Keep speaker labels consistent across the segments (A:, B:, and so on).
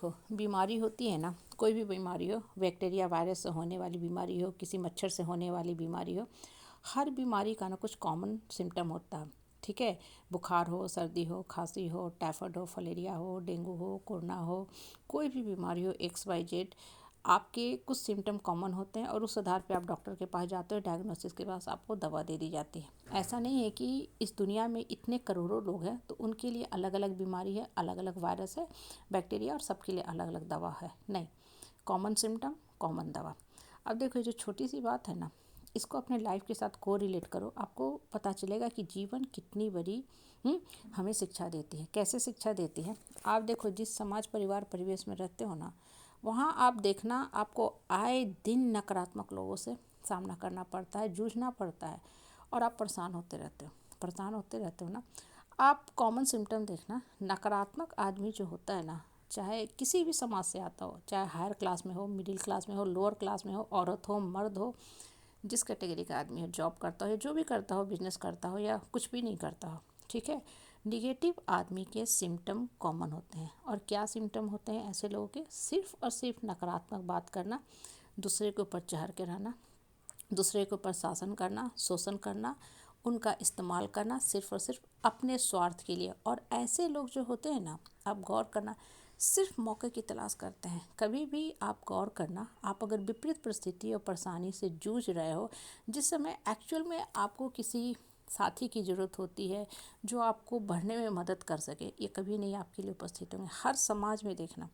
A: देखो, बीमारी होती है ना, कोई भी बीमारी हो, बैक्टीरिया वायरस से होने वाली बीमारी हो, किसी मच्छर से होने वाली बीमारी हो, हर बीमारी का ना कुछ कॉमन सिम्टम होता है। ठीक है, बुखार हो, सर्दी हो, खांसी हो, टाइफाइड हो, फलेरिया हो, डेंगू हो, कोरोना हो, कोई भी बीमारी हो, XYZ, आपके कुछ सिम्टम कॉमन होते हैं और उस आधार पे आप डॉक्टर के पास जाते हो। डायग्नोसिस के पास आपको दवा दे दी जाती है। ऐसा नहीं है कि इस दुनिया में इतने करोड़ों लोग हैं तो उनके लिए अलग अलग बीमारी है, अलग अलग वायरस है, बैक्टीरिया, और सबके लिए अलग अलग दवा है। नहीं, कॉमन सिम्टम, कॉमन दवा। अब देखो, ये जो छोटी सी बात है ना, इसको अपने लाइफ के साथ को रिलेट करो, आपको पता चलेगा कि जीवन कितनी बड़ी हमें शिक्षा देती है। कैसे शिक्षा देती है? आप देखो, जिस समाज, परिवार, परिवेश में रहते हो ना, वहाँ आप देखना, आपको आए दिन नकारात्मक लोगों से सामना करना पड़ता है, जूझना पड़ता है, और आप परेशान होते रहते हो। परेशान होते रहते हो ना। आप कॉमन सिम्टम देखना, नकारात्मक आदमी जो होता है ना, चाहे किसी भी समाज से आता हो, चाहे हायर क्लास में हो, मिडिल क्लास में हो, लोअर क्लास में हो, औरत हो, मर्द हो, जिस कैटेगरी का आदमी हो, जॉब करता हो, जो भी करता हो, बिजनेस करता हो या कुछ भी नहीं करता हो, ठीक है, निगेटिव आदमी के सिम्टम कॉमन होते हैं। और क्या सिम्टम होते हैं ऐसे लोगों के? सिर्फ और सिर्फ नकारात्मक बात करना, दूसरे के ऊपर चढ़ के रहना, दूसरे के ऊपर शासन करना, शोषण करना, उनका इस्तेमाल करना सिर्फ और सिर्फ अपने स्वार्थ के लिए। और ऐसे लोग जो होते हैं ना, आप गौर करना, सिर्फ मौके की तलाश करते हैं। कभी भी आप गौर करना, आप अगर विपरीत परिस्थिति और परेशानी से जूझ रहे हो, जिस समय एक्चुअल में आपको किसी साथी की ज़रूरत होती है जो आपको बढ़ने में मदद कर सके, ये कभी नहीं आपके लिए उपस्थित होंगे। हर समाज में देखना,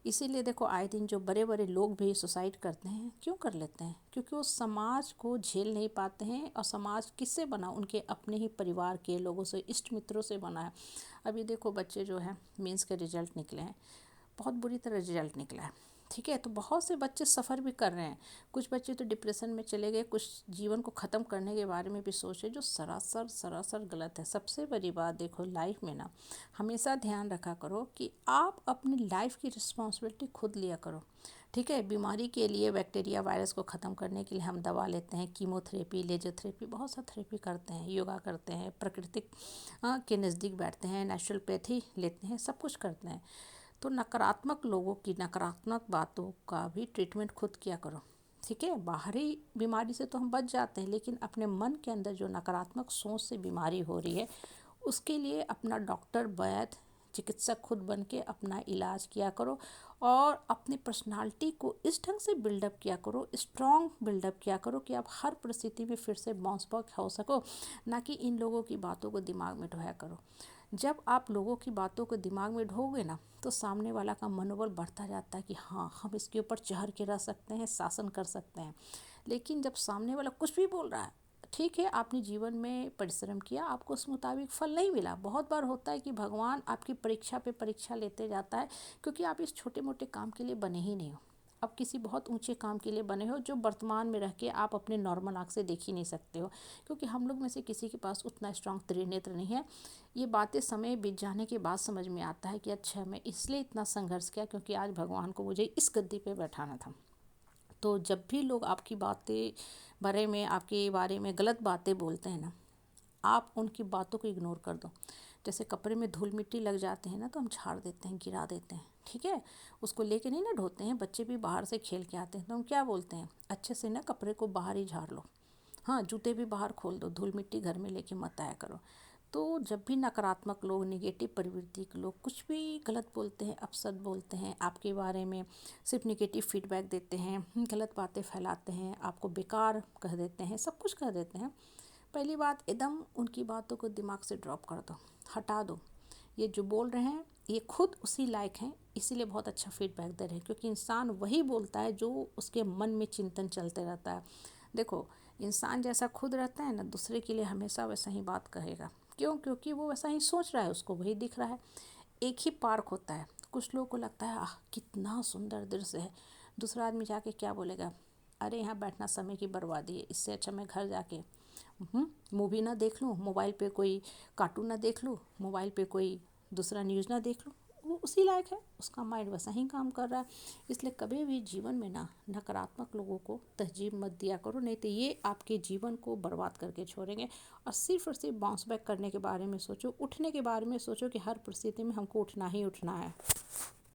A: इसीलिए देखो, आए दिन जो बड़े बड़े लोग भी सुसाइड करते हैं, क्यों कर लेते हैं? क्योंकि वो समाज को झेल नहीं पाते हैं। और समाज किससे बना? उनके अपने ही परिवार के लोगों से, इष्ट मित्रों से बना है। अभी देखो, बच्चे जो हैं, मेंस के रिजल्ट निकले हैं, बहुत बुरी तरह रिजल्ट निकला है। ठीक है, तो बहुत से बच्चे सफ़र भी कर रहे हैं। कुछ बच्चे तो डिप्रेशन में चले गए, कुछ जीवन को ख़त्म करने के बारे में भी सोचे, जो सरासर सरासर गलत है। सबसे बड़ी बात देखो, लाइफ में ना हमेशा ध्यान रखा करो कि आप अपनी लाइफ की रिस्पॉन्सिबिलिटी खुद लिया करो। ठीक है, बीमारी के लिए, बैक्टीरिया वायरस को ख़त्म करने के लिए हम दवा लेते हैं, कीमोथेरेपी, लेजर थेरेपी, बहुत सा थेरेपी करते हैं, योगा करते हैं, प्राकृतिक के नज़दीक बैठते हैं, नेचुरोपैथी लेते हैं, सब कुछ करते हैं। तो नकारात्मक लोगों की नकारात्मक बातों का भी ट्रीटमेंट खुद किया करो। ठीक है, बाहरी बीमारी से तो हम बच जाते हैं, लेकिन अपने मन के अंदर जो नकारात्मक सोच से बीमारी हो रही है, उसके लिए अपना डॉक्टर, वैद्य, चिकित्सक खुद बन के अपना इलाज किया करो। और अपनी पर्सनालिटी को इस ढंग से बिल्डअप किया करो, स्ट्रॉन्ग बिल्डअप किया करो कि आप हर परिस्थिति में फिर से बाउंस बैक हो सको। ना कि इन लोगों की बातों को दिमाग में ढोया करो। जब आप लोगों की बातों को दिमाग में ढोगे ना, तो सामने वाला का मनोबल बढ़ता जाता है कि हाँ, हम इसके ऊपर चढ़ के रह सकते हैं, शासन कर सकते हैं। लेकिन जब सामने वाला कुछ भी बोल रहा है, ठीक है, आपने जीवन में परिश्रम किया, आपको उस मुताबिक फल नहीं मिला। बहुत बार होता है कि भगवान आपकी परीक्षा पे परीक्षा लेते जाता है, क्योंकि आप इस छोटे मोटे काम के लिए बने ही नहीं हो। अब किसी बहुत ऊंचे काम के लिए बने हो, जो वर्तमान में रह के आप अपने नॉर्मल आँख से देख ही नहीं सकते हो, क्योंकि हम लोग में से किसी के पास उतना स्ट्रांग त्रिनेत्र नहीं है। ये बातें समय बीत जाने के बाद समझ में आता है कि अच्छा, मैं इसलिए इतना संघर्ष किया क्योंकि आज भगवान को मुझे इस गद्दी पे बैठाना था। तो जब भी लोग आपकी बातें बारे में, आपके बारे में गलत बातें बोलते हैं ना, आप उनकी बातों को इग्नोर कर दो। जैसे कपड़े में धूल मिट्टी लग जाते हैं ना, तो हम झाड़ देते हैं, गिरा देते हैं। ठीक है, उसको लेके नहीं ना ढोते हैं। बच्चे भी बाहर से खेल के आते हैं तो हम क्या बोलते हैं? अच्छे से ना कपड़े को बाहर ही झाड़ लो। हाँ, जूते भी बाहर खोल दो, धूल मिट्टी घर में लेके मत आया करो। तो जब भी नकारात्मक लोग, नेगेटिव प्रवृत्ति के लोग कुछ भी गलत बोलते हैं, अपशब्द बोलते हैं आपके बारे में, सिर्फ नेगेटिव फीडबैक देते हैं, गलत बातें फैलाते हैं, आपको बेकार कह देते हैं, सब कुछ कह देते हैं, पहली बात, एकदम उनकी बातों को दिमाग से ड्रॉप कर दो, हटा दो। ये जो बोल रहे हैं, ये खुद उसी लायक हैं, इसीलिए बहुत अच्छा फीडबैक दे रहे हैं, क्योंकि इंसान वही बोलता है जो उसके मन में चिंतन चलते रहता है। देखो, इंसान जैसा खुद रहता है ना, दूसरे के लिए हमेशा वैसा ही बात कहेगा। क्यों? क्योंकि वो वैसा ही सोच रहा है, उसको वही दिख रहा है। एक ही पार्क होता है, कुछ लोगों को लगता है आह कितना सुंदर दृश्य है, दूसरा आदमी जाके क्या बोलेगा? अरे यहाँ बैठना समय की बर्बादी है, इससे अच्छा मैं घर जाके मूवी ना देख लूँ, मोबाइल पे कोई कार्टून ना देख लूँ, मोबाइल पे कोई दूसरा न्यूज़ ना देख लूँ। वो उसी लायक है, उसका माइंड वैसा ही काम कर रहा है। इसलिए कभी भी जीवन में ना नकारात्मक लोगों को तरजीह मत दिया करो, नहीं तो ये आपके जीवन को बर्बाद करके छोड़ेंगे। और सिर्फ बाउंस बैक करने के बारे में सोचो, उठने के बारे में सोचो कि हर परिस्थिति में हमको उठना ही उठना है।